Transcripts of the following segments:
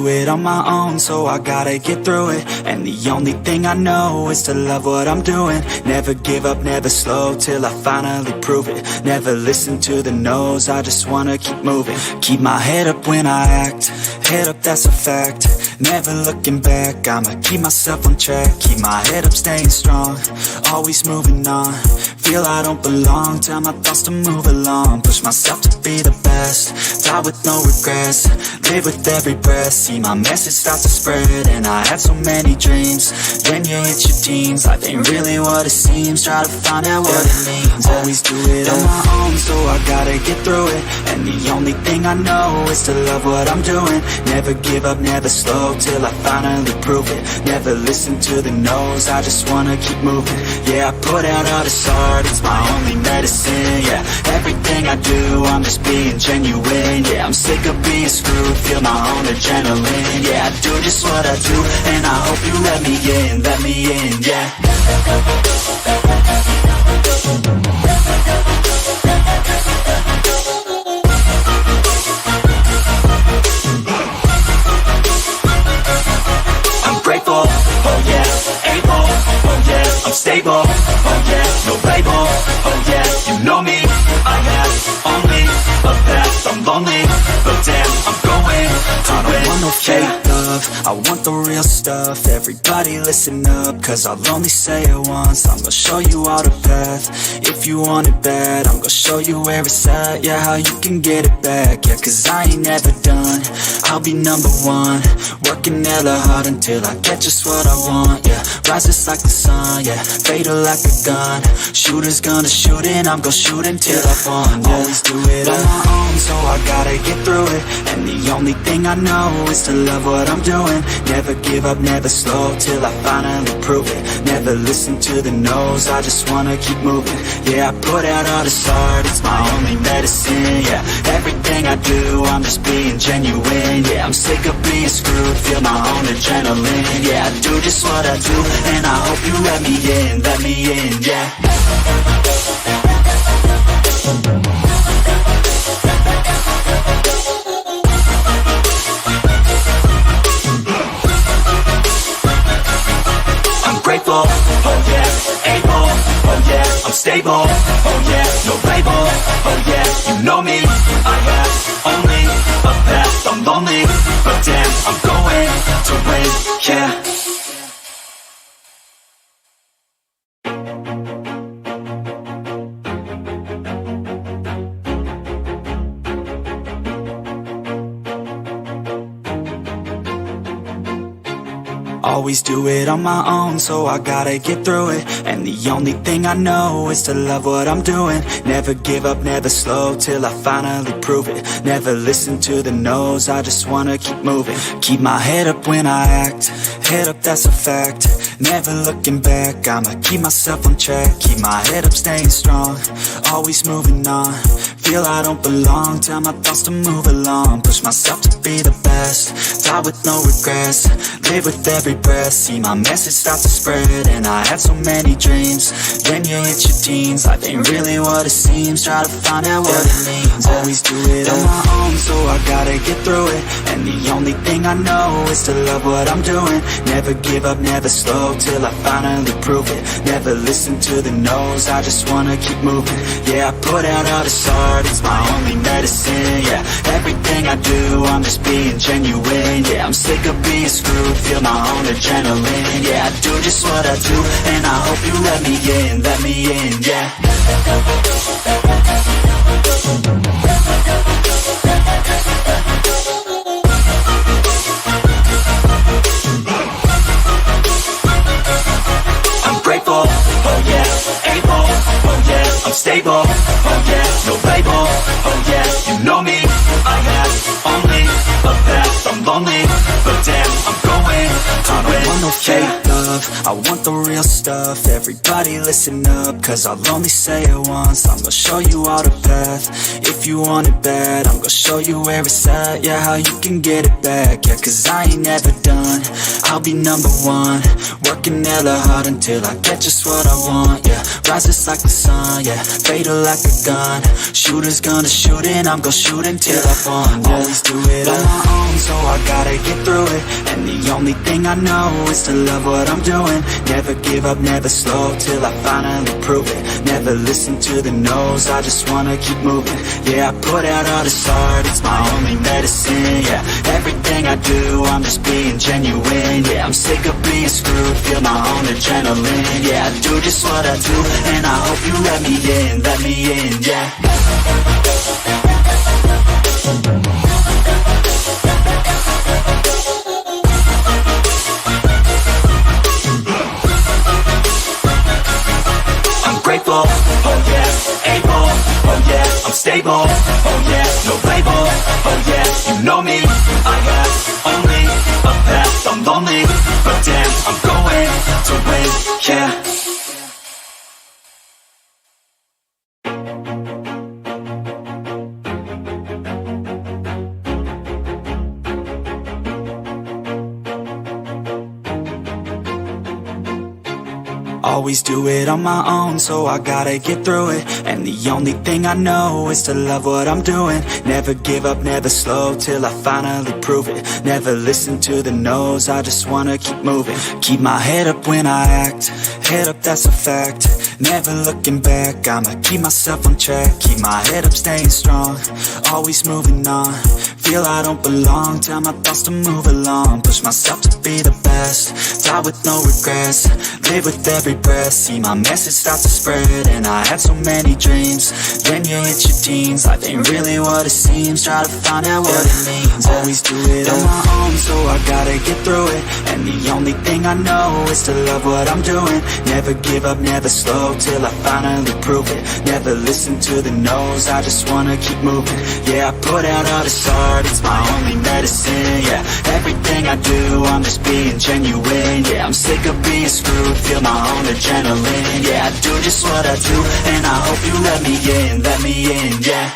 Do it on my own, so I gotta get through it. And the only thing I know is to love what I'm doing. Never give up, never slow, till I finally prove it. Never listen to the no's, I just wanna keep moving. Keep my head up when I act, head up, that's a fact. Never looking back, I'ma keep myself on track. Keep my head up, staying strong, always moving on. Feel I don't belong, tell my thoughts to move along. Push myself to be the best, die with no regrets. Live with every breath, see my message start to spread. And I had so many dreams, then you hit your teens. Life ain't really what it seems, try to find out what it means. Always do it on my own, so I gotta get through it. And the only thing I know is to love what I'm doing. Never give up, never slow, till I finally prove it. Never listen to the no's, I just wanna keep moving. Yeah, I put out all this art, it's my only medicine. Yeah, everything I do, I'm just being genuine. Yeah, I'm sick of being screwed, feel my own adrenaline. Yeah, I do just what I do, and I hope you let me in, yeah. I'm grateful, oh yeah, able, oh yeah, I'm stable, oh yeah, no label, oh yeah, you know me, I have only a path, I'm lonely, but damn, I'm going to I don't want no fake love, I want the real stuff. Everybody listen up, cause I'll only say it once. I'm gonna show you all the path, if you want it bad. I'm gonna show you where it's at, yeah, how you can get it back. Yeah, cause I ain't never done, I'll be number one. Working hella hard until I get just what I want, yeah. Rises like the sun, yeah, fatal like a gun. Shooters gonna shoot and I'm gonna shoot until I won, yeah. Always do it on my own, so I gotta get through it. And the only thing I know is to love what I'm doing. Never give up, never slow, till I finally prove it. Never listen to the no's, I just wanna keep moving. Yeah, I put out all this art, it's my only medicine. Yeah, everything I do, I'm just being genuine. Yeah, I'm sick of being screwed, feel my own adrenaline. Yeah, I do just what I do, and I hope you let me in, yeah. I'm grateful, oh yeah, able, oh yeah, I'm stable, oh yeah, no label, oh yeah, you know me, I have only a path, I'm lonely, but damn, I'm going to win, yeah. Always do it on my own, so I gotta get through it. And the only thing I know is to love what I'm doing. Never give up, never slow, till I finally prove it. Never listen to the no's, I just wanna keep moving. Keep my head up when I act, head up, that's a fact. Never looking back, I'ma keep myself on track. Keep my head up, staying strong, always moving on. Feel I don't belong, tell my thoughts to move along. Push myself to be the best, die with no regrets. Live with every breath, see my message start to spread. And I had so many dreams, then you hit your teens. Life ain't really what it seems, try to find out what it means. Always do it on my own, so I gotta get through it. And the only thing I know is to love what I'm doing. Never give up, never slow, till I finally prove it. Never listen to the no's, I just wanna keep moving. Yeah, I put out all this art, it's my only medicine. Yeah, everything I do, I'm just being genuine. Yeah, I'm sick of being screwed, feel my own adrenaline. Yeah, I do just what I do, and I hope you let me in, yeah. I'm grateful, oh yeah, able, oh yeah, I'm stable, oh yeah, no label, oh yeah, you know me, I have only a path, I'm lonely, but damn, I'm going to win. I don't want no fake love, love, I want the real stuff. Everybody listen up, cause I'll only say it once. I'm gonna show you all the path. If you want it bad, I'm gonna show you where it's at. Yeah, how you can get it back. Yeah, cause I ain't never done. I'll be number one, working hella hard until I get just what I want. Yeah, rises like the sun, yeah, fatal like a gun. Shooters gonna shoot and I'm gonna shoot until I won. Yeah. Always do it on my own, so I gotta get through it. And the only thing I know is to love what I'm doing. Never give up, never slow, till I finally prove it. Never listen to the no's, I just wanna keep moving. Yeah, I put out all this art, it's my only medicine. Yeah, everything I do, I'm just being genuine. Yeah, I'm sick of being screwed, feel my own adrenaline. Yeah, I do just what I do, and I hope you let me in, yeah. I'm grateful, oh yeah, able, oh yeah, I'm stable, oh yeah, no label, oh yeah, you know me, I have only a path, I'm lonely, but damn, I'm going to win, yeah. Always do it on my own, so I gotta get through it. And the only thing I know is to love what I'm doing. Never give up, never slow, till I finally prove it. Never listen to the no's, I just wanna keep moving. Keep my head up when I act, head up, that's a fact. Never looking back, I'ma keep myself on track. Keep my head up, staying strong, always moving on. Feel I don't belong, tell my thoughts to move along. Push myself to be the best, die with no regrets. Live with every breath, see my message start to spread. And I had so many dreams, then you hit your teens. Life ain't really what it seems, try to find out what it means. Always do it on my own, so I gotta get through it. And the only thing I know is to love what I'm doing. Never give up, never slow, till I finally prove it. Never listen to the no's, I just wanna keep moving. Yeah, I put out all this art, it's my only medicine. Yeah, everything I do, I'm just being genuine. Yeah, I'm sick of being screwed, feel my own adrenaline. Yeah, I do just what I do, and I hope you let me in, yeah.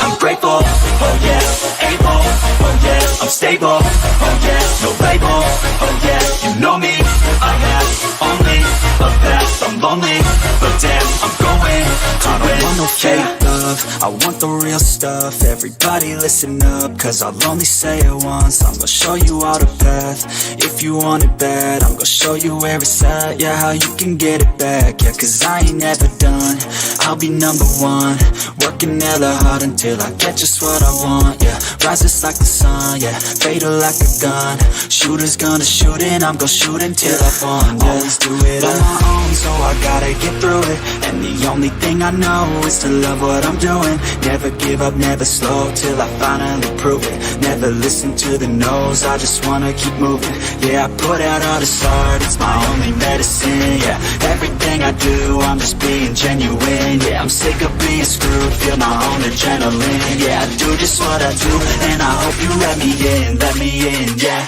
I'm grateful, oh yeah, able, oh yeah, I'm stable, oh yeah, no label, oh yeah, you know me, I have only a path, I'm lonely, but damn, I'm going to win. I don't want no fake love, I want the real stuff. Everybody listen up, cause I'll only say it once. I'm gonna show you all the path. If you want it bad, I'm gonna show you where it's at. Yeah, how you can get it back. Yeah, cause I ain't never done, I'll be number one, working hella hard until I get just what I want. Yeah, rises like the sun, yeah, fatal like a gun. Shooters gonna shoot and I'm gonna shoot until I won. Yeah. Always do it on my own, so I gotta get through it. And the only thing I know is to love what I'm doing. Never give up, never slow, till I finally prove it. Never listen to the no's, I just wanna keep moving. Yeah, I put out all this art, it's my only medicine. Yeah, everything I do, I'm just being genuine. Yeah, I'm sick of being screwed, feel my own adrenaline. Yeah, I do just what I do, and I hope you let me in, yeah.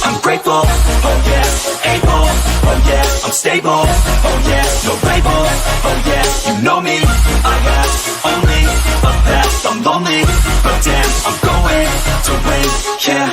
I'm grateful, oh yeah, able, oh yeah, I'm stable, oh yeah, no label, oh yeah, you know me, I have only a path, I'm lonely, but damn, I'm going to win, yeah.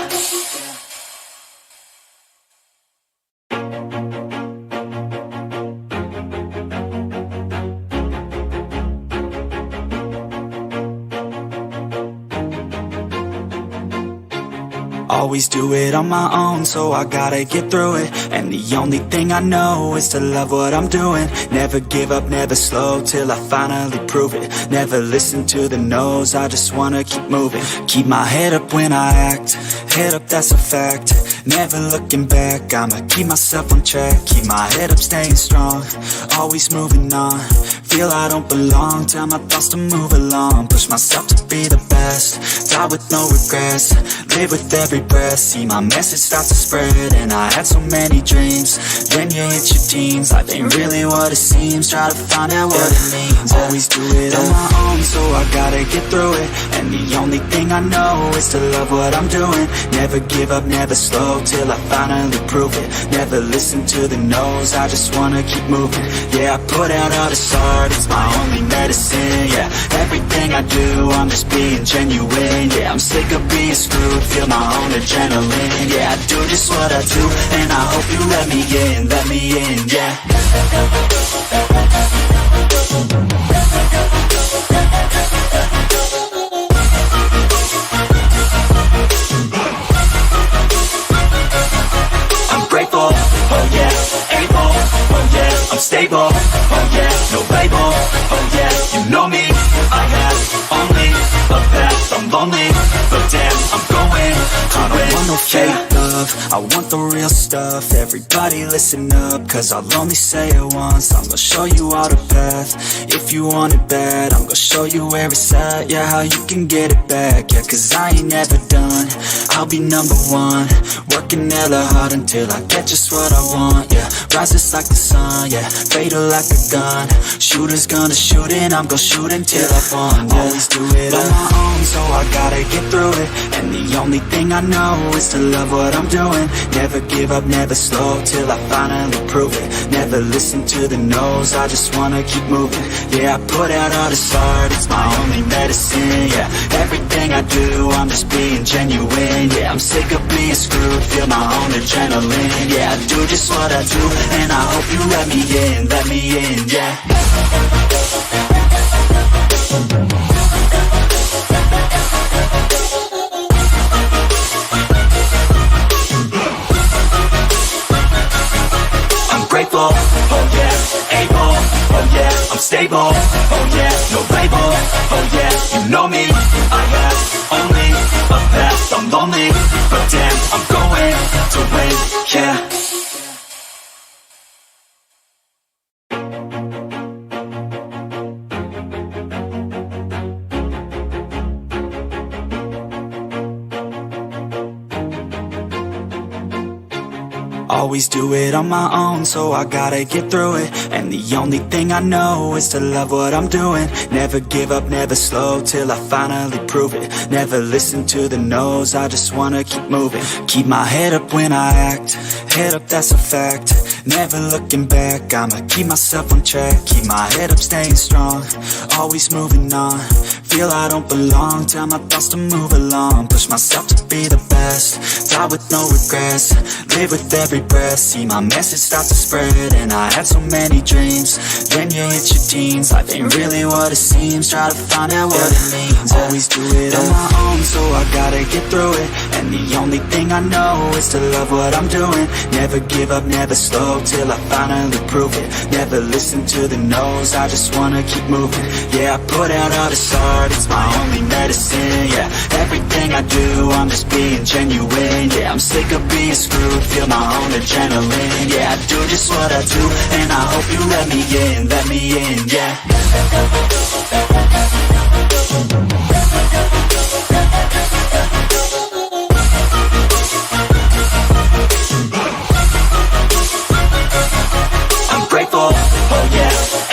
Always do it on my own, so I gotta get through it. And the only thing I know is to love what I'm doing. Never give up, never slow, till I finally prove it. Never listen to the no's, I just wanna keep moving. Keep my head up when I act, head up, that's a fact. never looking back. I'ma keep myself on track, keep my head up, staying strong, always moving on. Feel I don't belong, tell my thoughts to move along. Push myself to be the best, die with no regrets, live with every breath. See my message start to spread, and I had so many dreams. Then you hit your teens, life ain't really what it seems. Try to find out what it means, always do it on my own, so I gotta get through it. And the only thing I know is to love what I'm doing. Never give up, never slow, till I finally prove it. Never listen to the no's, I just wanna keep moving. Yeah, I put out all this art, it's my only medicine. Yeah, everything I do, I'm just being genuine. Yeah, I'm sick of being screwed, feel my own adrenaline. Yeah, I do just what I do, and I hope you let me in, yeah. I'm grateful, oh yeah, able, oh yeah, I'm stable, oh yeah, no label, oh yeah, you know me, I have only a path, I'm lonely, but damn, I'm going to I don't want no fake love, I want the real stuff. Everybody listen up, cause I'll only say it once. I'm gonna show you all the path, if you want it bad. I'm gonna show you where it's at, yeah, how you can get it back. Yeah, cause I ain't never done, I'll be number one. Working hella hard until I get just what I want, yeah. Rises like the sun, yeah, fatal like a gun. Shooters gonna shoot and I'm gonna shoot until I won, yeah. Always do it on my own, so I gotta get through it. And the only thing I know is to love what I'm doing. Never give up, never slow, till I finally prove it. Never listen to the no's, I just wanna keep moving. Yeah, I put out all this art, it's my only medicine. Yeah, everything I do, I'm just being genuine. Yeah, I'm sick of being screwed, feel my own adrenaline. Yeah, I do just what I do, and I hope you let me in, yeah. Grateful, oh yeah, able, oh yeah, I'm stable, oh yeah, no label, oh yeah, you know me, I have only a path, I'm lonely, but damn, I'm going to win, yeah. Always do it on my own, so I gotta get through it. And the only thing I know is to love what I'm doing. Never give up, never slow, till I finally prove it. Never listen to the no's, I just wanna keep moving. Keep my head up when I act, head up, that's a fact. Never looking back, I'ma keep myself on track. Keep my head up, staying strong, always moving on. Feel I don't belong, tell my thoughts to move along. Push myself to be the best, die with no regrets, live with every breath. See my message start to spread, and I had so many dreams. Then you hit your teens, life ain't really what it seems. Try to find out what it means, always do it on my own, so I gotta get through it. And the only thing I know is to love what I'm doing. Never give up, never slow, till I finally prove it. Never listen to the no's, I just wanna keep moving. Yeah, I put out all this art, it's my only medicine. Yeah, everything I do, I'm just being genuine. Yeah, I'm sick of being screwed, feel my own adrenaline. Yeah, I do just what I do, and I hope you let me in, yeah. I'm grateful, oh yeah,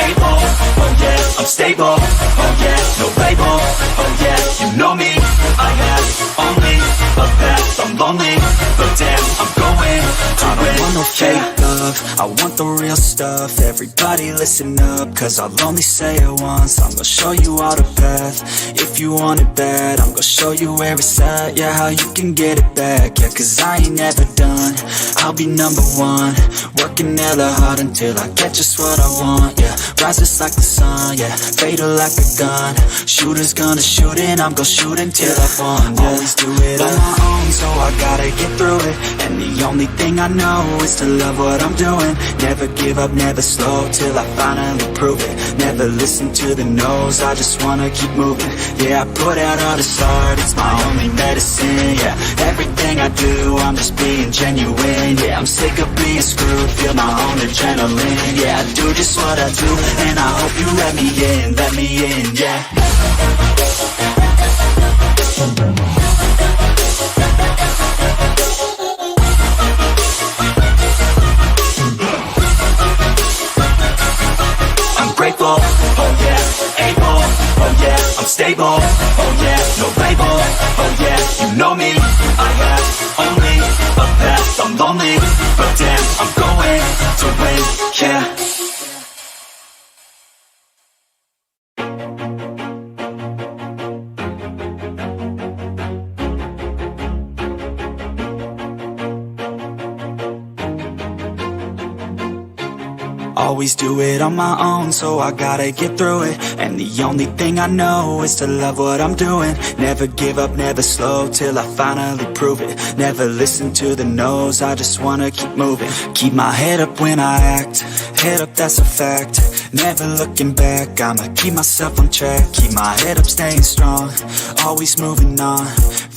able, oh yeah, I'm stable, oh yeah, no label, oh yeah, you know me, I have only a path, I'm lonely, but damn, I'm going to win. I don't want no fake love, I want the real stuff. Everybody listen up, cause I'll only say it once. I'm gonna show you all the path, if you want it bad. I'm gonna show you where it's at, yeah, how you can get it back. Yeah, cause I ain't never done, I'll be number one. Working hella hard until I get just what I want, yeah. Rises like the sun, yeah, fatal like a gun. Shooters gonna shoot and I'm gonna shoot until I won, yeah. Always do it on my own, so I gotta get through it. And the only thing I know is to love what I'm doing. Never give up, never slow, till I finally prove it. Never listen to the no's, I just wanna keep moving. Yeah, Yeah, I put out all this art, it's my only medicine. Yeah, everything I do, I'm just being genuine. Yeah, I'm sick of being screwed, feel my own adrenaline. Yeah, I do just what I do, and I hope you let me in, yeah. Grateful, oh yeah, able, oh yeah, I'm stable, oh yeah, no label, oh yeah, you know me, I have only a path, I'm lonely, but damn, I'm going to win, yeah. Always do it on my own, so I gotta get through it. And the only thing I know is to love what I'm doing. Never give up, never slow, till I finally prove it. Never listen to the no's, I just wanna keep moving. Keep my head up when I act, head up, that's a fact. Never looking back, I'ma keep myself on track. Keep my head up, staying strong, always moving on.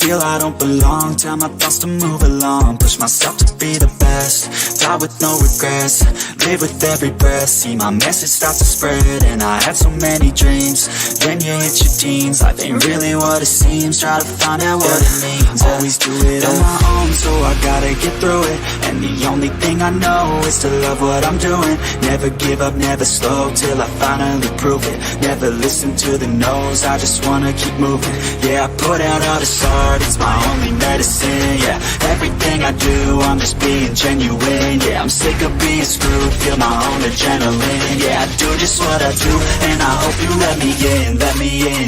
Feel I don't belong, tell my thoughts to move along. Push myself to be the best, die with no regrets. Live with every breath, see my message start to spread. And I had so many dreams, then you hit your teens. Life ain't really what it seems, try to find out what it means. Always do it on my own, so I gotta get through it. And the only thing I know is to love what I'm doing. Never give up, never slow, till I finally prove it. Never listen to the no's, I just wanna keep moving. Yeah, I put out all this art, it's my only medicine. Yeah, everything I do, I'm just being genuine. Yeah, I'm sick of being screwed, feel my own adrenaline. Yeah, I do just what I do, and I hope you let me in,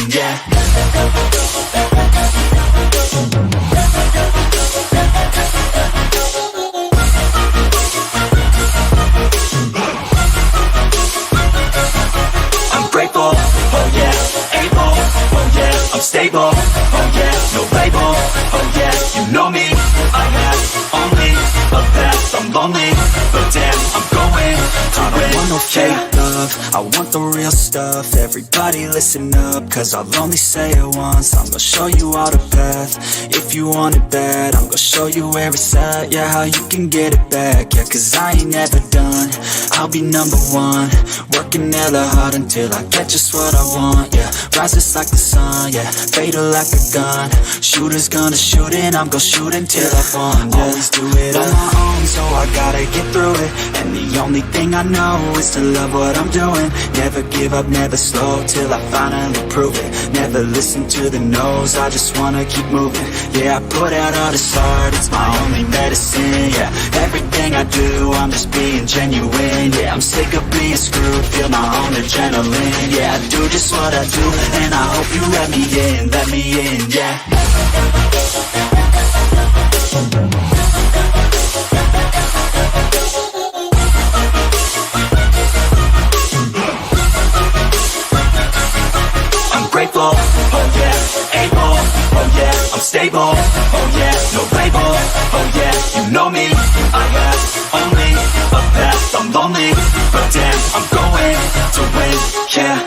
yeah. I'm grateful, oh yeah, able, oh yeah, I'm stable, oh yeah, no label, oh yeah, you know me, I have only a path, I'm lonely, but damn, I'm going to win. I don't want no fake love, I want the real stuff. Everybody listen up, cause I'll only say it once. I'm gonna show you all the path, if you want it bad. I'm gonna show you where it's at, yeah, how you can get it back. Yeah, cause I ain't never done, I'll be number one. Working hella hard until I get just what I want, yeah. Rises like the sun, yeah, fatal like a gun. Shooter's gonna shoot and I'm gonna shoot until I won, yeah. Always do it on my own, so I gotta get through it. And the only thing I know is to love what I'm doing. Never give up, never slow, till I finally prove it. Never listen to the no's, I just wanna keep moving. Yeah, I put out all this art, it's my only medicine. Yeah, everything I do, I'm just being genuine. Yeah, I'm sick of being screwed, feel my own adrenaline. Yeah, I do just what I do, and I hope you let me in, yeah. I'm grateful, oh yeah, able, oh yeah, I'm stable, oh yeah, no label, oh yeah, you know me, I have only a path, I'm lonely, but damn, I'm going to win, yeah.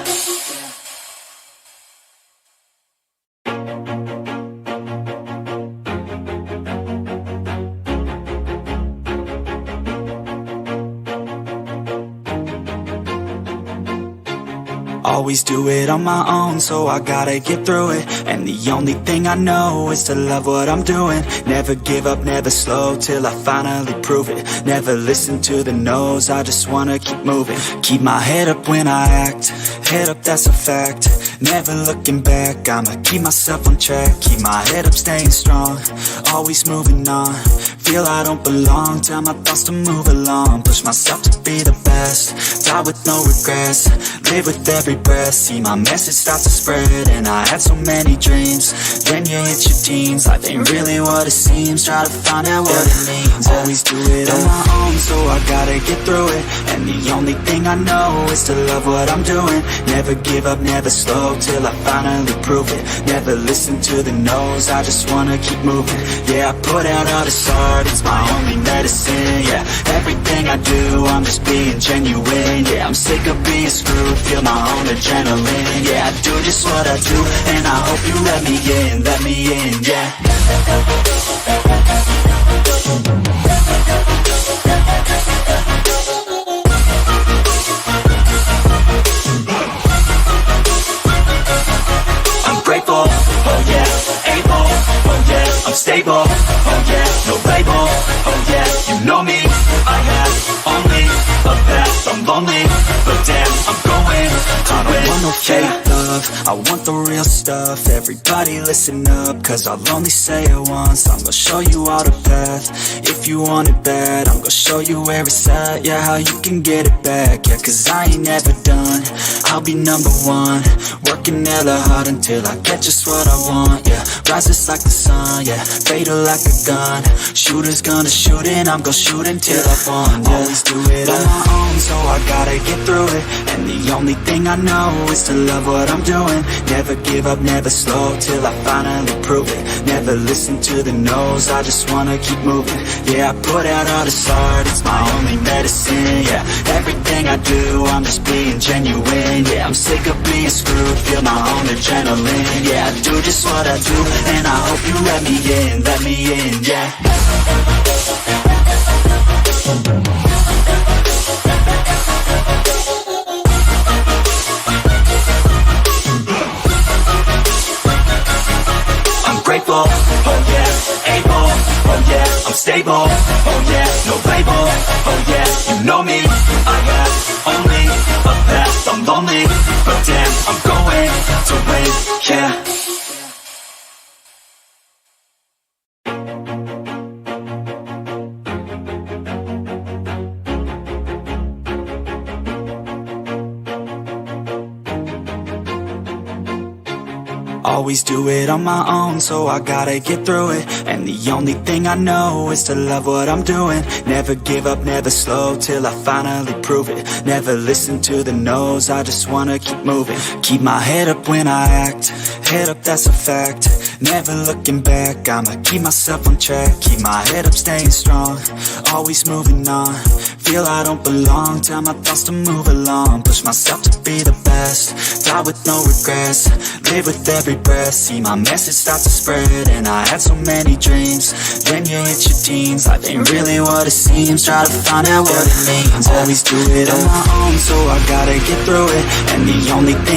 Always do it on my own, so I gotta get through it. And the only thing I know is to love what I'm doing. Never give up, never slow, till I finally prove it. Never listen to the no's, I just wanna keep moving. Keep my head up when I act, head up, that's a fact. Never looking back, I'ma keep myself on track. Keep my head up, staying strong, always moving on. Feel I don't belong, tell my thoughts to move along. Push myself to be the best, die with no regrets. Live with every breath, see my message start to spread. And I had so many dreams, then you hit your teens. Life ain't really what it seems, try to find out what it means. Always do it on my own, so I gotta get through it. And the only thing I know is to love what I'm doing. Never give up, never slow, till I finally prove it. Never listen to the no's, I just wanna keep moving. Yeah, I put out all this art, it's my only medicine. Yeah, everything I do, I'm just being genuine. Yeah, I'm sick of being screwed, feel my own adrenaline. Yeah, I do just what I do, and I hope you let me in, yeah. I'm grateful, oh yeah, able, oh yeah, I'm stable, oh yeah, no label, oh yeah, you know me, I have only a path, I'm lonely, but damn, I'm going to win. I don't want no fake love, I want the real stuff. Everybody listen up, cause I'll only say it once. I'm gonna show you all the path, if you want it bad. I'm gonna show you where it's at, yeah, how you can get it back. Yeah, cause I ain't never done, I'll be number one. Working hella hard until I get just what I want, yeah. Rises like the sun, yeah, fatal like a gun. Shooters gonna shoot and I'm gonna shoot until I won, yeah. Always do it on my own, so I gotta get through it. And the only thing I know is to love what I'm doing. Never give up, never slow, till I finally prove it. Never listen to the no's, I just wanna keep moving. Yeah, I put out all this art, it's my only medicine. Yeah, everything I do, I'm just being genuine. Yeah, I'm sick of being screwed, feel my own adrenaline. Yeah, I do just what I do, and I hope you let me in, yeah. I'm grateful, oh yeah, able, oh yeah, I'm stable, oh yeah, no label, oh yeah, you know me, I have only a path, I'm lonely, but damn, I'm going to win, yeah. Always do it on my own, so I gotta get through it. And the only thing I know is to love what I'm doing. Never give up, never slow, till I finally prove it. Never listen to the no's, I just wanna keep moving. Keep my head up when I act, head up, that's a fact. Never looking back, I'ma keep myself on track. Keep my head up, staying strong, always moving on. Feel I don't belong, tell my thoughts to move along. Push myself to be the best, die with no regrets. Live with every breath, see my message start to spread. And I had so many dreams, then you hit your teens. Life ain't really what it seems, try to find out what it means. Always do it on my own, so I gotta get through it. And the only thing